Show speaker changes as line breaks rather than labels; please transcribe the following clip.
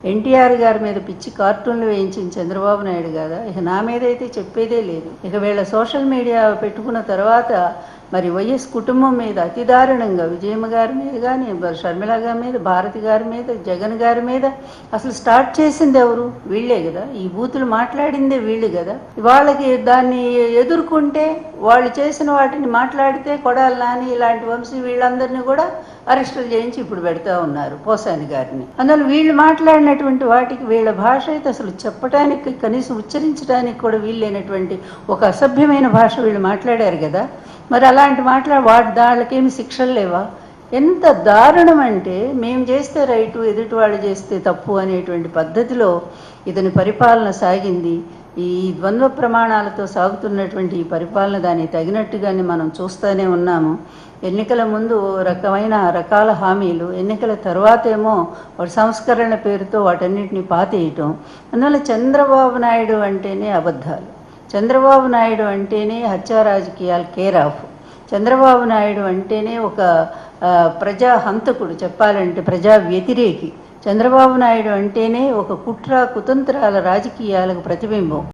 ఎన్టీఆర్ గారి మీద పిచ్చి కార్టూన్లు వేయించిన చంద్రబాబు నాయుడు కదా, ఇక నా మీద అయితే చెప్పేదే లేదు. ఇక వీళ్ళ సోషల్ మీడియా పెట్టుకున్న తర్వాత మరి వైఎస్ కుటుంబం మీద అతి దారుణంగా విజయమ్మ గారి మీద కానీ, షర్మిల గారి మీద, భారతి గారి మీద, జగన్ గారి మీద అసలు స్టార్ట్ చేసింది ఎవరు? వీళ్ళే కదా. ఈ బూతులు మాట్లాడిందే వీళ్ళు కదా. వాళ్ళకి దాన్ని ఎదుర్కొంటే వాళ్ళు చేసిన వాటిని మాట్లాడితే కొడాలి నాని ఇలాంటి వంశీ వీళ్ళందరినీ కూడా అరెస్టులు చేయించి ఇప్పుడు పెడతా ఉన్నారు, పోసాని గారిని. అందువల్ల వీళ్ళు మాట్లాడినటువంటి వాటికి వీళ్ళ భాష అయితే అసలు చెప్పడానికి కనీసం ఉచ్చరించడానికి కూడా వీళ్ళైనటువంటి ఒక అసభ్యమైన భాష వీళ్ళు మాట్లాడారు కదా. మరి అలాంటి వాళ్ళకేమి శిక్షలు లేవా? ఎంత దారుణం అంటే, మేము చేస్తే రైటు, ఎదుటి వాళ్ళు చేస్తే తప్పు అనేటువంటి పద్ధతిలో ఇతని పరిపాలన సాగింది. ఈ ద్వంద్వ ప్రమాణాలతో సాగుతున్నటువంటి ఈ పరిపాలన దానికి తగినట్టుగానే మనం చూస్తూనే ఉన్నాము. ఎన్నికల ముందు రకాల హామీలు, ఎన్నికల తర్వాత ఏమో వాటి సంస్కరణ పేరుతో వాటన్నిటిని పాతేయటం. అందువల్ల చంద్రబాబు నాయుడు అంటేనే అబద్ధాలు, చంద్రబాబు నాయుడు అంటేనే హత్యా రాజకీయాలు కేర్ ఆఫ్, చంద్రబాబు నాయుడు అంటేనే ఒక ప్రజా హంతకుడు, చెప్పాలంటే ప్రజా వ్యతిరేకి. చంద్రబాబు నాయుడు అంటేనే ఒక కుట్ర కుతంత్రాల రాజకీయాలకు ప్రతిబింబం.